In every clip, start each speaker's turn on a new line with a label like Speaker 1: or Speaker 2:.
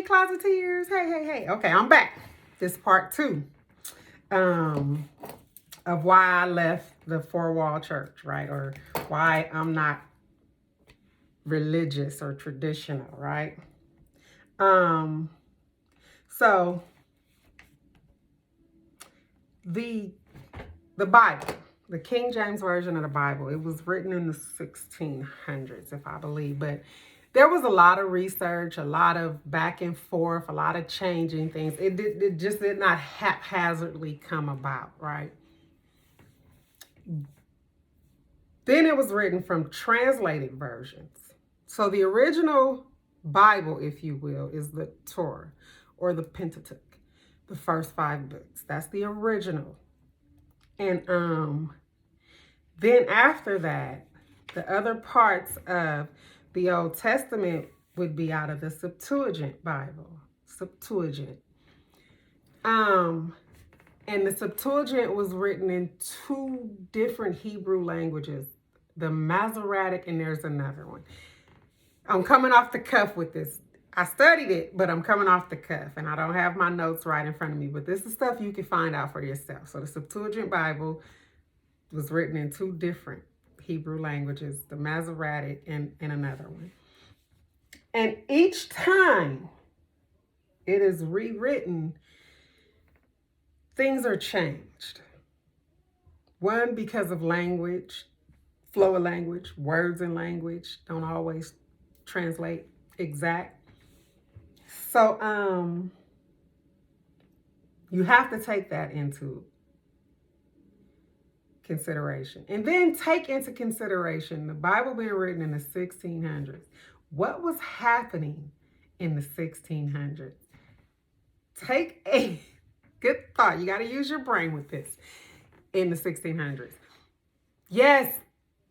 Speaker 1: Hey, Closeteers. Hey. Okay, I'm back. This part 2 of why I left the four-wall church, right? Or why I'm not religious or traditional, right? So the Bible, the King James Version of the Bible, it was written in the 1600s, if I believe, but there was a lot of research, a lot of back and forth, a lot of changing things. It just did not haphazardly come about, right? Then it was written from translated versions. So the original Bible, if you will, is the Torah or the Pentateuch, the first 5 books. That's the original. And then after that, the other parts of the Old Testament would be out of the Septuagint Bible. Septuagint. And the Septuagint was written in 2 different Hebrew languages, the Masoretic, and there's another one. I'm coming off the cuff with this. I studied it, but I'm coming off the cuff, and I don't have my notes right in front of me, but this is stuff you can find out for yourself. So the Septuagint Bible was written in 2 different Hebrew languages, the Masoretic and another one. And each time it is rewritten, things are changed. One, because of language, flow of language, words in language don't always translate exact. So you have to take that into consideration. And then take into consideration the Bible being written in the 1600s. What was happening in the 1600s? Take a good thought. You got to use your brain with this. In the 1600s. Yes,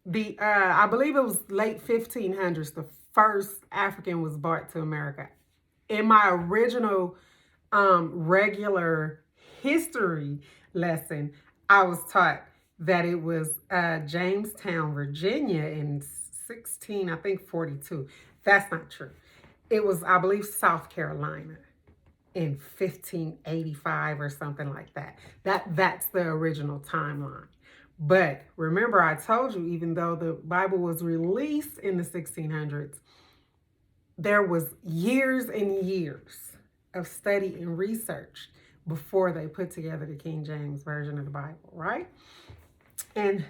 Speaker 1: I believe it was late 1500s, the first African was brought to America. In my original regular history lesson, I was taught that it was Jamestown, Virginia in 42. That's not true. It was, I believe, South Carolina in 1585 or something like that. That's the original timeline. But remember, I told you, even though the Bible was released in the 1600s, there was years and years of study and research before they put together the King James Version of the Bible, right? And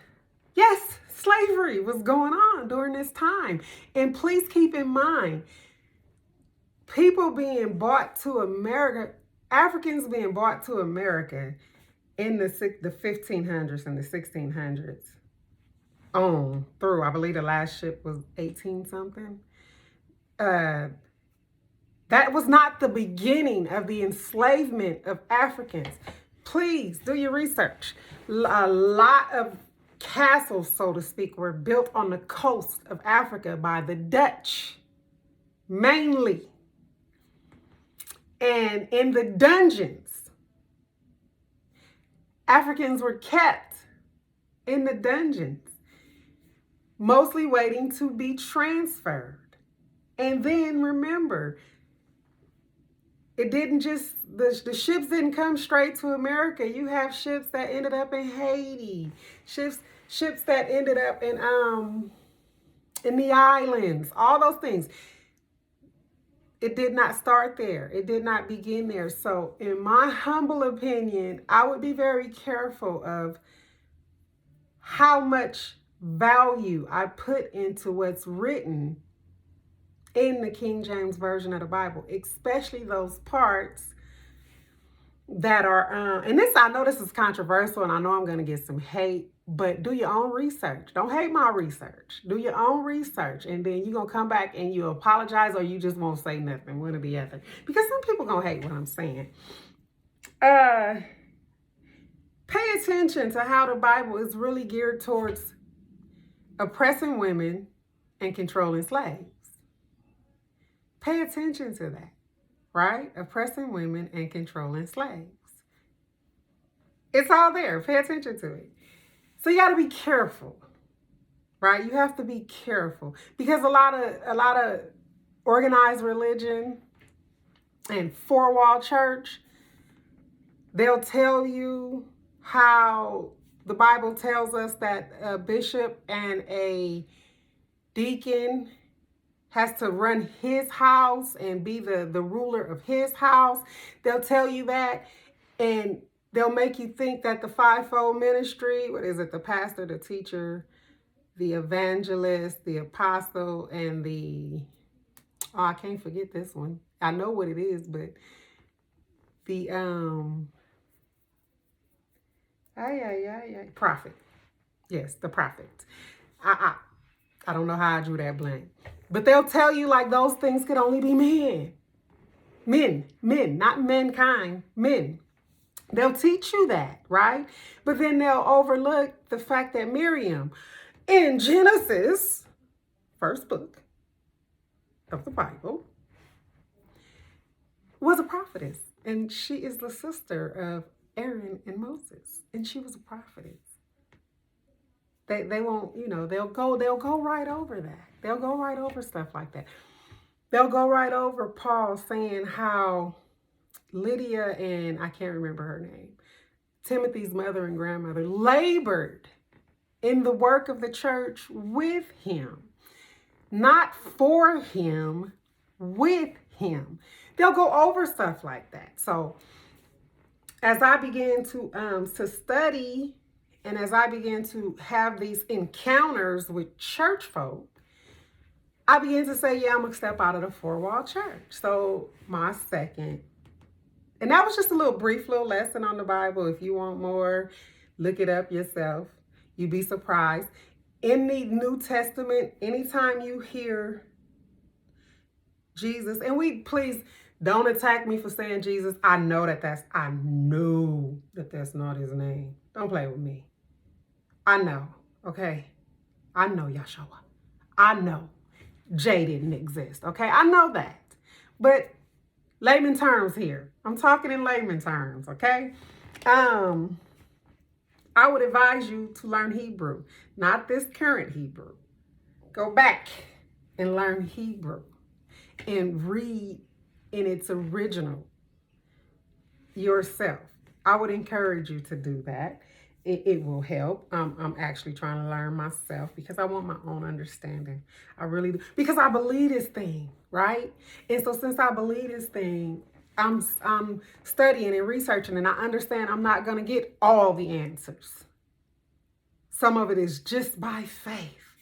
Speaker 1: yes, slavery was going on during this time. And please keep in mind, people being brought to America, Africans being brought to America in the 1500s and the 1600s on through, I believe the last ship was 18 something. That was not the beginning of the enslavement of Africans. Please do your research. A lot of castles, so to speak, were built on the coast of Africa by the Dutch, mainly. And in the dungeons, Africans were kept in the dungeons, mostly waiting to be transferred. And then remember, it didn't just, the ships didn't come straight to America. You have ships that ended up in Haiti, ships that ended up in the islands, all those things. It did not start there. It did not begin there. So in my humble opinion, I would be very careful of how much value I put into what's written in the King James Version of the Bible, especially those parts that are, and this, I know this is controversial and I know I'm going to get some hate, but do your own research. Don't hate my research. Do your own research, and then you're going to come back and you apologize, or you just won't say nothing, one or the other. Because some people going to hate what I'm saying. Pay attention to how the Bible is really geared towards oppressing women and controlling slaves. Pay attention to that, right? Oppressing women and controlling slaves. It's all there. Pay attention to it. So you got to be careful, right? You have to be careful because a lot of organized religion, and four-wall church, they'll tell you how the Bible tells us that a bishop and a deacon has to run his house and be the ruler of his house. They'll tell you that, and they'll make you think that the fivefold ministry, what is it, the pastor, the teacher, the evangelist, the apostle, and I can't forget this one. I know what it is, but the prophet. Yes, the prophet. I don't know how I drew that blank. But they'll tell you like those things could only be men. Men, not mankind, men. They'll teach you that, right? But then they'll overlook the fact that Miriam in Genesis, first book of the Bible, was a prophetess. And she is the sister of Aaron and Moses. And she was a prophetess. They won't, they'll go right over that. They'll go right over stuff like that. They'll go right over Paul saying how Lydia and I can't remember her name, Timothy's mother and grandmother, labored in the work of the church with him, not for him, with him. They'll go over stuff like that. So as I began to study and as I began to have these encounters with church folk, I began to say, yeah, I'm going to step out of the four-wall church. So my second, and that was just a brief little lesson on the Bible. If you want more, look it up yourself. You'd be surprised. In the New Testament, anytime you hear Jesus, and please don't attack me for saying Jesus. I know that that's not his name. Don't play with me. I know, okay? I know Yahshua. I know J didn't exist, okay? I know that. But layman terms here. I'm talking in layman terms, okay? I would advise you to learn Hebrew, not this current Hebrew. Go back and learn Hebrew and read in its original yourself. I would encourage you to do that. It will help. I'm actually trying to learn myself because I want my own understanding. I really do. Because I believe this thing, right? And so since I believe this thing, I'm studying and researching, and I understand I'm not going to get all the answers. Some of it is just by faith.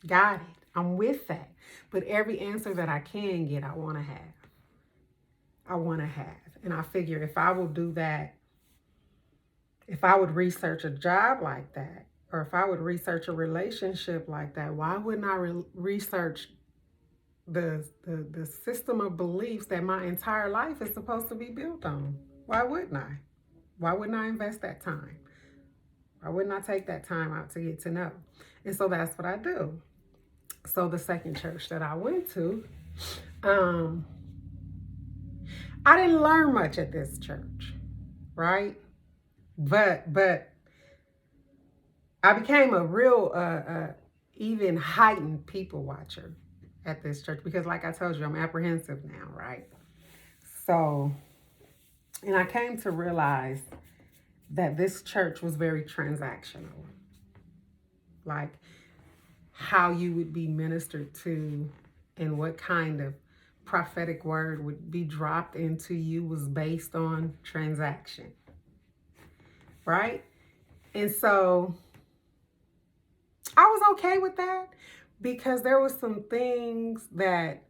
Speaker 1: Got it. I'm with that. But every answer that I can get, I want to have. And I figure if I will do that, if I would research a job like that, or if I would research a relationship like that, why wouldn't I research the system of beliefs that my entire life is supposed to be built on? Why wouldn't I? Why wouldn't I invest that time? Why wouldn't I take that time out to get to know? And so that's what I do. So the second church that I went to, I didn't learn much at this church, right? But I became a real, even heightened people watcher at this church because, like I told you, I'm apprehensive now, right? So, and I came to realize that this church was very transactional. Like how you would be ministered to and what kind of prophetic word would be dropped into you was based on transaction. Right? And so I was okay with that because there was some things that,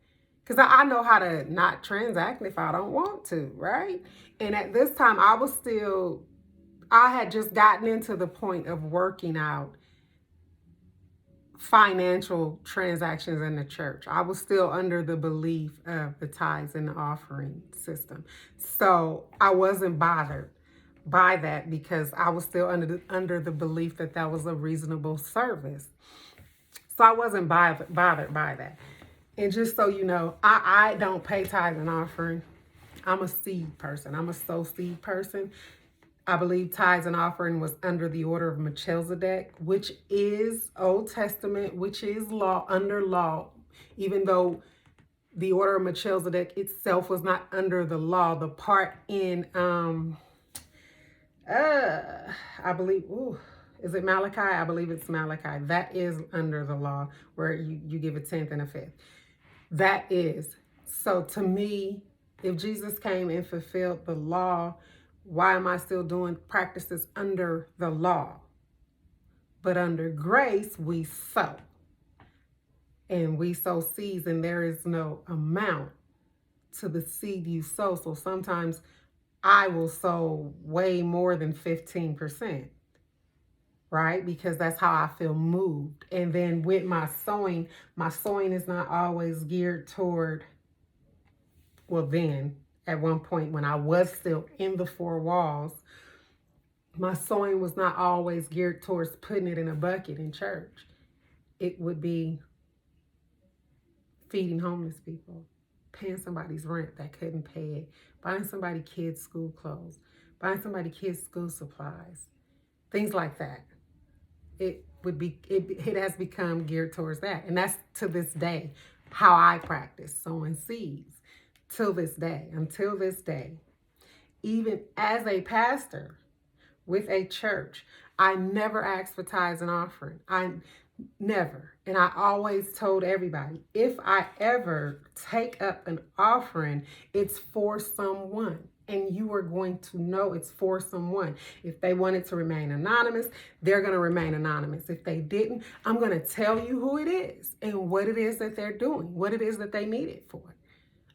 Speaker 1: because I know how to not transact if I don't want to, right? And at this time I had just gotten into the point of working out financial transactions in the church. I was still under the belief of the tithes and the offering system. So I wasn't bothered by that because I was still under the belief that that was a reasonable service. So I wasn't bothered by that. And just so you know, I don't pay tithe and offering. I'm a seed person. I'm a sow seed person. I believe tithes and offering was under the order of Melchizedek, which is Old Testament, which is law, under law, even though the order of Melchizedek itself was not under the law. The part in I believe, is it Malachi? I believe it's Malachi. That is under the law, where you give a tenth and a fifth. That is. So to me, if Jesus came and fulfilled the law, why am I still doing practices under the law? But under grace, we sow. And we sow seeds, and there is no amount to the seed you sow. So sometimes I will sow way more than 15%, right? Because that's how I feel moved. And then with my sowing is not always geared toward, well, then at one point when I was still in the four walls, my sowing was not always geared towards putting it in a bucket in church. It would be feeding homeless people, paying somebody's rent that couldn't pay it, buying somebody kids' school clothes, buying somebody kids' school supplies, things like that. It has become geared towards that. And that's to this day how I practice sowing seeds. Till this day, until this day, even as a pastor with a church, I never asked for tithes and offering. I never. And I always told everybody, if I ever take up an offering, it's for someone. And you are going to know it's for someone. If they wanted to remain anonymous, they're going to remain anonymous. If they didn't, I'm going to tell you who it is and what it is that they're doing, what it is that they need it for.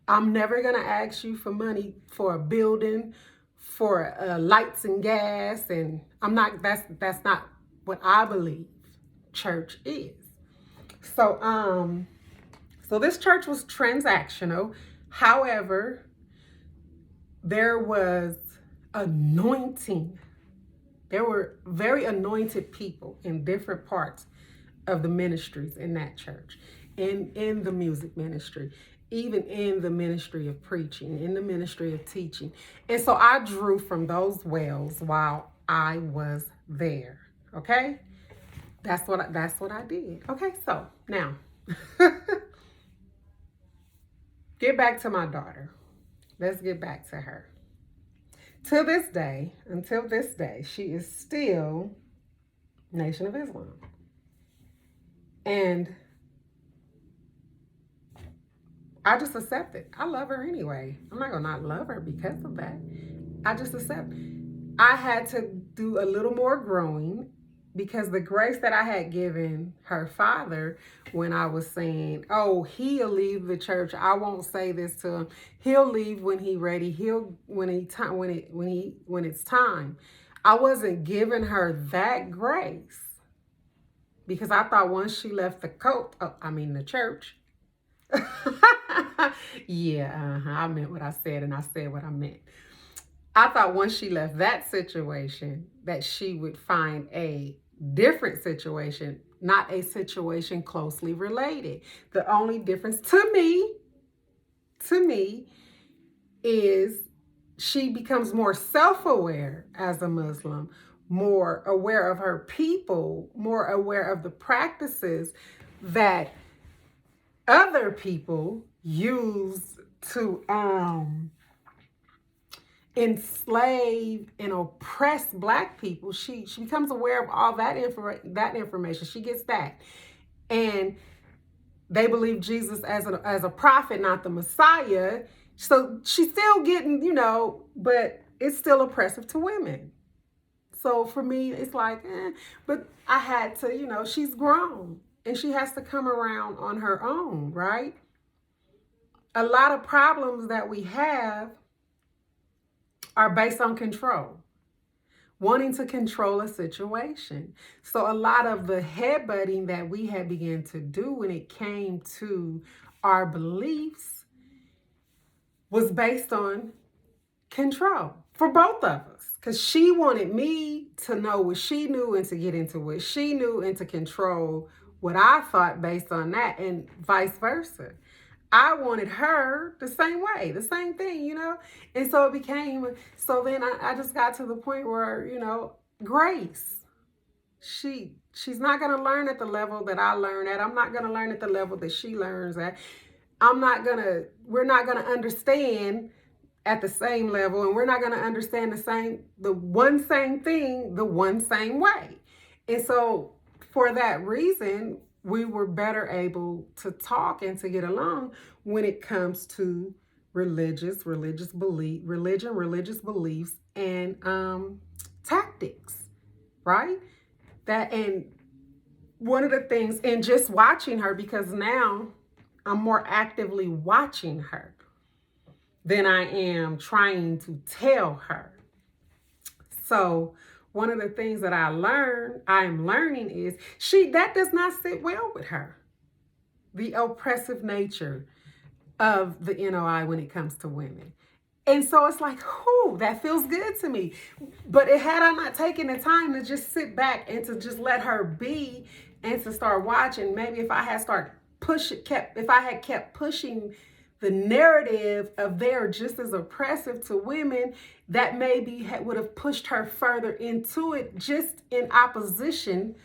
Speaker 1: I'm never going to ask you for money for a building, for lights and gas. And that's not what I believe church is. So this church was transactional. However, there was anointing. There were very anointed people in different parts of the ministries in that church, in the music ministry, even in the ministry of preaching, in the ministry of teaching. And so I drew from those wells while I was there. Okay? That's what I did. Okay, so now get back to my daughter. Let's get back to her. Until this day, she is still Nation of Islam. And I just accept it. I love her anyway. I'm not going to not love her because of that. I just accept. I had to do a little more growing, because the grace that I had given her father when I was saying, oh, he'll leave the church. I won't say this to him. He'll leave when he's ready. When it's time. I wasn't giving her that grace, because I thought once she left the church. Yeah, I meant what I said, and I said what I meant. I thought once she left that situation that she would find a different situation, not a situation closely related. The only difference to me is she becomes more self-aware as a Muslim, more aware of her people, more aware of the practices that other people use to enslave and oppress Black people. She becomes aware of all that information. She gets that. And they believe Jesus as a prophet, not the Messiah. So she's still getting, but it's still oppressive to women. So for me, it's like, but I had to, she's grown and she has to come around on her own, right? A lot of problems that we have are based on control, wanting to control a situation. So a lot of the headbutting that we had began to do when it came to our beliefs was based on control for both of us. Because she wanted me to know what she knew and to get into what she knew and to control what I thought based on that, and vice versa. I wanted her the same way, the same thing, And so it became, so then I just got to the point where, Grace, she's not going to learn at the level that I learn at. I'm not going to learn at the level that she learns at. we're not gonna understand at the same level, and we're not gonna understand the one same thing, the one same way. And so for that reason, we were better able to talk and to get along when it comes to religious beliefs, and tactics, right? That, and one of the things, and just watching her, because now I'm more actively watching her than I am trying to tell her. So one of the things that I'm learning is that does not sit well with her. The oppressive nature of the NOI when it comes to women. And so it's like, whoo, that feels good to me. But had I not taken the time to just sit back and to just let her be and to start watching, maybe if I had kept pushing the narrative of they're just as oppressive to women, that maybe would have pushed her further into it, just in opposition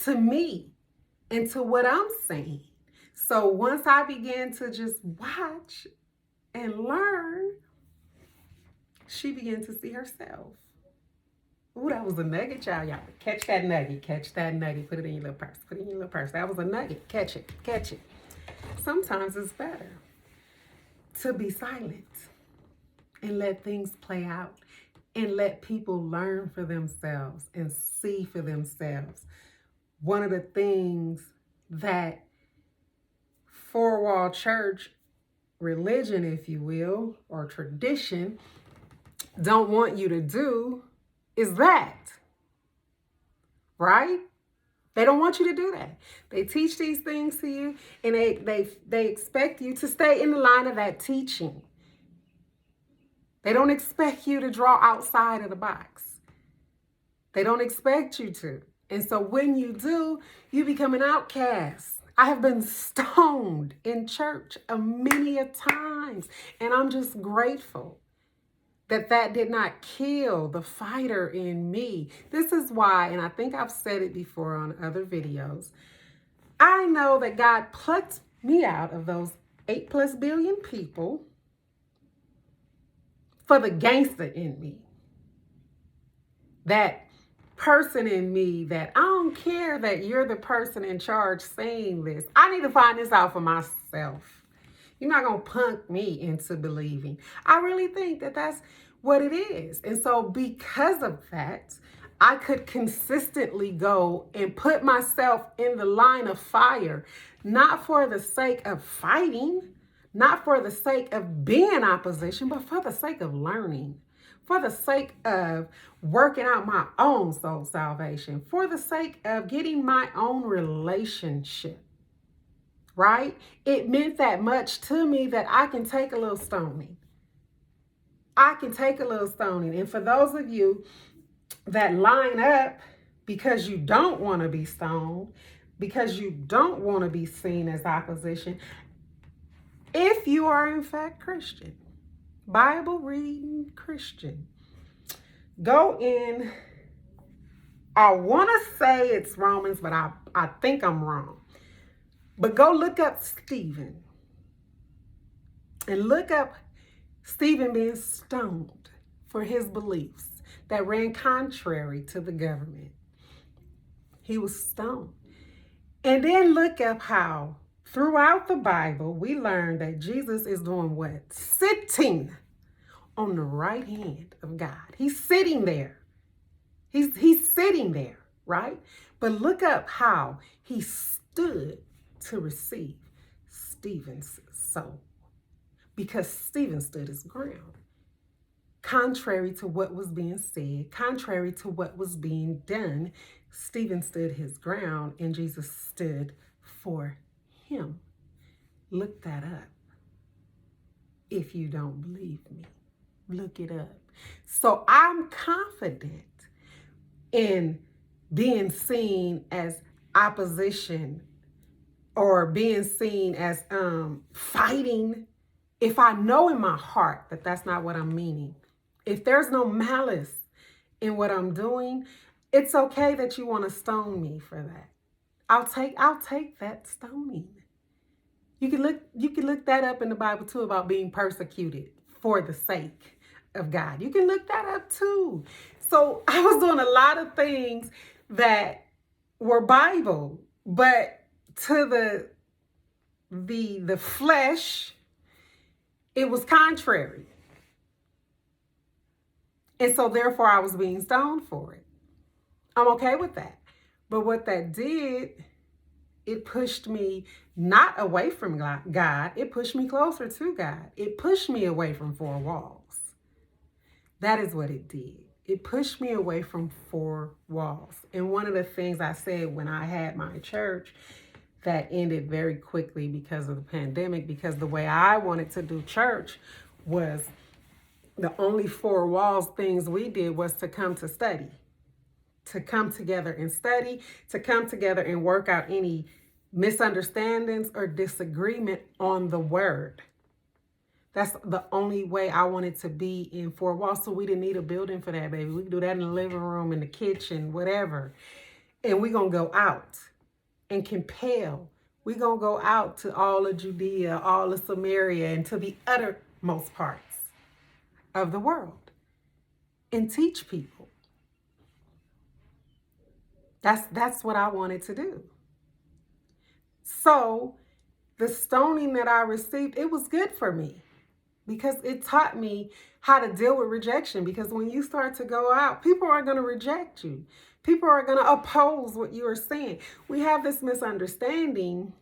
Speaker 1: to me and to what I'm saying. So once I began to just watch and learn, she began to see herself. Ooh, that was a nugget, y'all. Y'all catch that nugget. Catch that nugget. Put it in your little purse. Put it in your little purse. That was a nugget. Catch it. Catch it. Sometimes it's better to be silent and let things play out and let people learn for themselves and see for themselves. One of the things that four-wall church religion, if you will, or tradition, don't want you to do is that, right? They don't want you to do that. They teach these things to you, and they expect you to stay in the line of that teaching. They don't expect you to draw outside of the box. They don't expect you to. And so when you do, you become an outcast. I have been stoned in church many a times, and I'm just grateful that did not kill the fighter in me. This is why, and I think I've said it before on other videos, I know that God plucked me out of those 8+ billion people for the gangster in me. That person in me that I don't care that you're the person in charge saying this. I need to find this out for myself. You're not going to punk me into believing. I really think that that's what it is. And so because of that, I could consistently go and put myself in the line of fire, not for the sake of fighting, not for the sake of being in opposition, but for the sake of learning, for the sake of working out my own soul salvation, for the sake of getting my own relationship. Right? It meant that much to me that I can take a little stoning. I can take a little stoning. And for those of you that line up because you don't want to be stoned, because you don't want to be seen as opposition, if you are in fact Christian, Bible reading Christian, go in, I want to say it's Romans, but I think I'm wrong. But go look up Stephen and look up Stephen being stoned for his beliefs that ran contrary to the government. He was stoned. And then look up how throughout the Bible, we learn that Jesus is doing what? Sitting on the right hand of God. He's sitting there. He's sitting there, right? But look up how he stood to receive Stephen's soul, because Stephen stood his ground. Contrary to what was being said, contrary to what was being done, Stephen stood his ground and Jesus stood for him. Look that up. If you don't believe me, look it up. So I'm confident in being seen as opposition or being seen as fighting, if I know in my heart that that's not what I'm meaning. If there's no malice in what I'm doing, it's okay that you want to stone me for that. I'll take that stoning. You can look that up in the Bible too about being persecuted for the sake of God. You can look that up too. So I was doing a lot of things that were Bible, but to the flesh, it was contrary. And so therefore I was being stoned for it. I'm okay with that. But what that did, it pushed me not away from God. It pushed me closer to God. It pushed me away from four walls. That is what it did. It pushed me away from four walls. And one of the things I said when I had my church that ended very quickly because of the pandemic, because the way I wanted to do church was the only four walls things we did was to come to study, to come together and study, to come together and work out any misunderstandings or disagreement on the word. That's the only way I wanted to be in four walls. So we didn't need a building for that, baby. We could do that in the living room, in the kitchen, whatever. And we're going to go out and compel. We're going to go out to all of Judea, all of Samaria, and to the uttermost parts of the world and teach people. That's what I wanted to do. So the stoning that I received, it was good for me because it taught me how to deal with rejection. Because when you start to go out, people are going to reject you. People are going to oppose what you are saying. We have this misunderstanding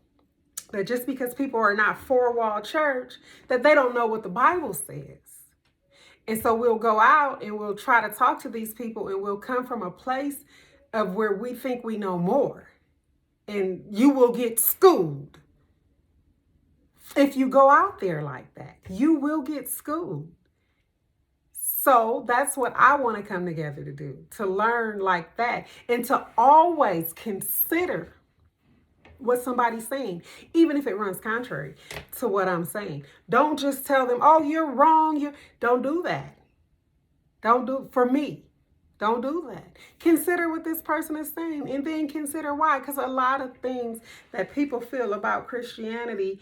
Speaker 1: that just because people are not four-wall church, that they don't know what the Bible says. And so we'll go out and we'll try to talk to these people and we'll come from a place of where we think we know more. And you will get schooled. If you go out there like that, you will get schooled. So that's what I want to come together to do, to learn like that and to always consider what somebody's saying, even if it runs contrary to what I'm saying. Don't just tell them, oh, you're wrong. Don't do that. For me. Don't do that. Consider what this person is saying and then consider why. Because a lot of things that people feel about Christianity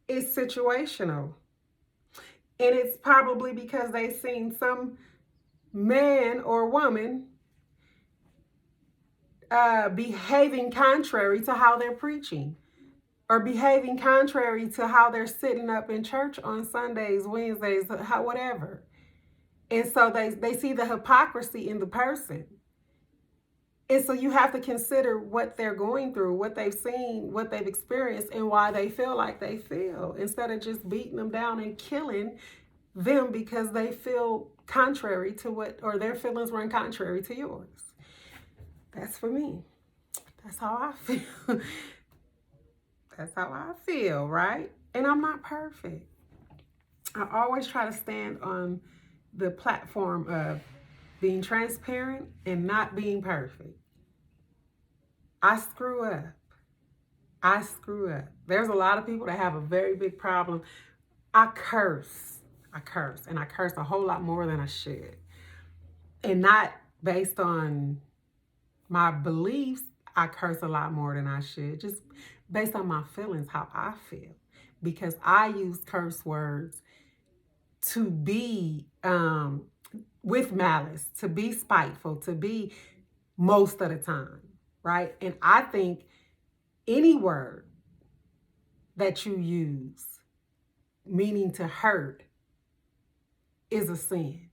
Speaker 1: is situational. And it's probably because they've seen some man or woman behaving contrary to how they're preaching, or behaving contrary to how they're sitting up in church on Sundays, Wednesdays, whatever. And so they see the hypocrisy in the person. And so you have to consider what they're going through, what they've seen, what they've experienced, and why they feel like they feel, instead of just beating them down and killing them because they feel contrary to what, or their feelings run contrary to yours. That's for me. That's how I feel. That's how I feel, right? And I'm not perfect. I always try to stand on the platform of being transparent and not being perfect. I screw up. There's a lot of people that have a very big problem. I curse, and I curse a whole lot more than I should. And not based on my beliefs, I curse a lot more than I should, just based on my feelings, how I feel. Because I use curse words to be with malice, to be spiteful, to be most of the time, right? And I think any word that you use, meaning to hurt, is a sin,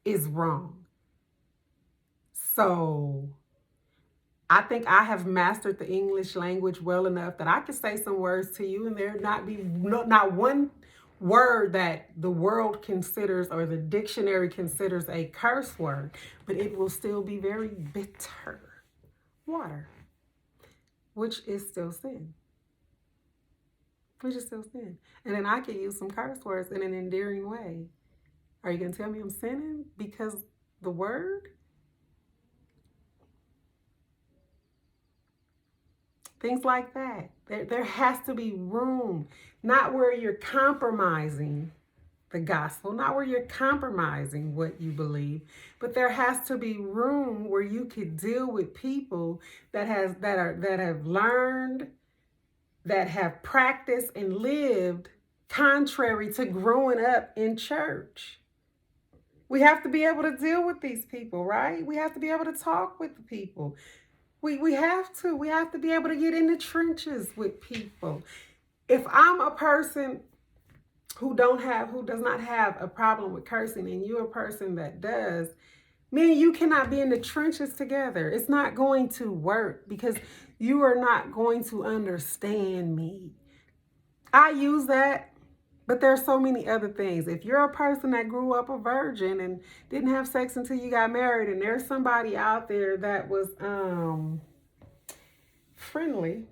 Speaker 1: is wrong. So I think I have mastered the English language well enough that I can say some words to you and there not one word that the world considers or the dictionary considers a curse word, but it will still be very bitter water, which is still sin. And then I can use some curse words in an endearing way. Are you going to tell me I'm sinning because the word? Things like that. There has to be room, not where you're compromising the gospel, not where you're compromising what you believe, but there has to be room where you could deal with people that have learned that have practiced and lived contrary to growing up in church. We have to be able to deal with these people, right? We have to be able to talk with the people. We have to. We have to be able to get in the trenches with people. If I'm a person who does not have a problem with cursing, and you're a person that does, me and you cannot be in the trenches together. It's not going to work because you are not going to understand me. I use that, but there's so many other things. If you're a person that grew up a virgin and didn't have sex until you got married, and there's somebody out there that was friendly.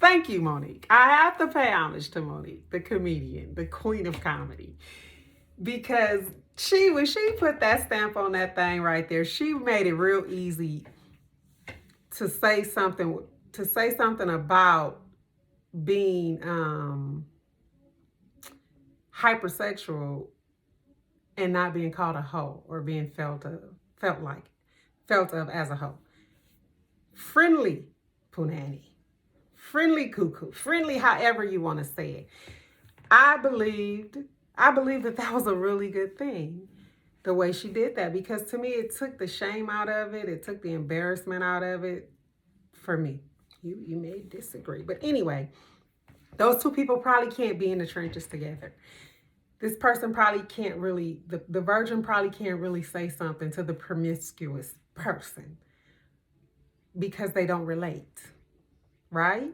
Speaker 1: Thank you, Monique. I have to pay homage to Monique, the comedian, the queen of comedy, because when she put that stamp on that thing right there, she made it real easy to say something about being hypersexual and not being called a hoe or being felt of as a hoe. Friendly punani, friendly cuckoo, friendly however you want to say it. I believe that was a really good thing, the way she did that, because to me it took the shame out of it. It took the embarrassment out of it for me. You may disagree, but anyway, those two people probably can't be in the trenches together. This person probably can't really, the virgin probably can't really say something to the promiscuous person because they don't relate, right?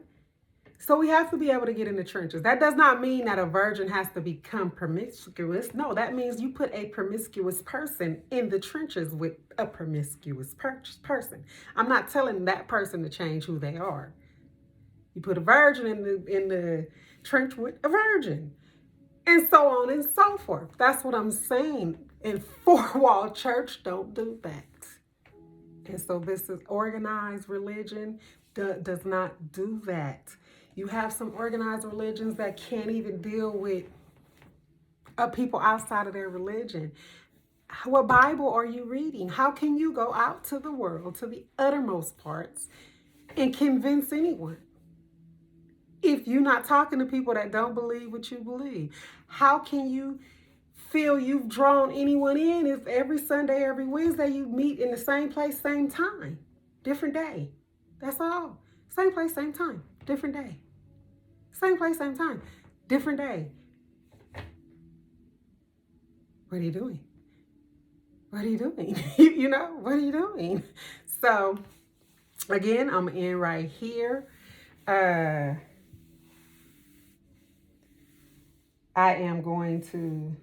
Speaker 1: So we have to be able to get in the trenches. That does not mean that a virgin has to become promiscuous. No, that means you put a promiscuous person in the trenches with a promiscuous person. I'm not telling that person to change who they are. You put a virgin in the trench with a virgin, and so on and so forth. That's what I'm saying. And four-wall church don't do that. And so this is organized religion does not do that. You have some organized religions that can't even deal with people outside of their religion. What Bible are you reading? How can you go out to the world, to the uttermost parts, and convince anyone if you're not talking to people that don't believe what you believe? How can you feel you've drawn anyone in if every Sunday, every Wednesday you meet in the same place, same time, different day? That's all. Same place, same time, different day. Same place, same time, different day. What are you doing? What are you doing? What are you doing? So, again, I'm in right here. I am going to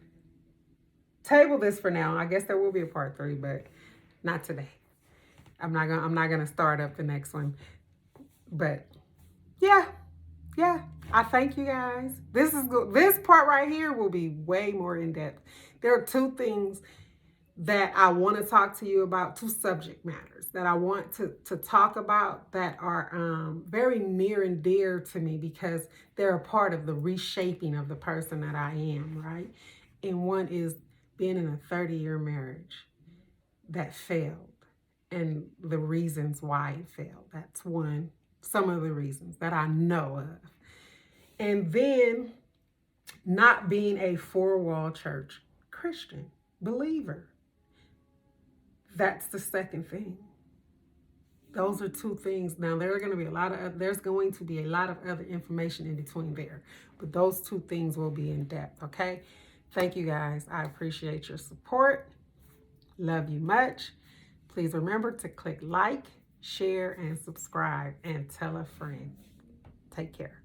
Speaker 1: table this for now. I guess there will be a part 3, but not today. I'm not gonna start up the next one. But yeah. I thank you guys. This part right here will be way more in depth. There are 2 things that I want to talk to you about, 2 subject matters that I want to talk about that are very near and dear to me because they're a part of the reshaping of the person that I am, right? And one is being in a 30-year marriage that failed and the reasons why it failed. That's one, some of the reasons that I know of. And then not being a 4-wall church Christian believer. That's the second thing. Those are 2 things. Now there's going to be a lot of other information in between there, but those 2 things will be in depth. Okay. Thank you guys. I appreciate your support. Love you much. Please remember to click like, share, and subscribe, and tell a friend. Take care.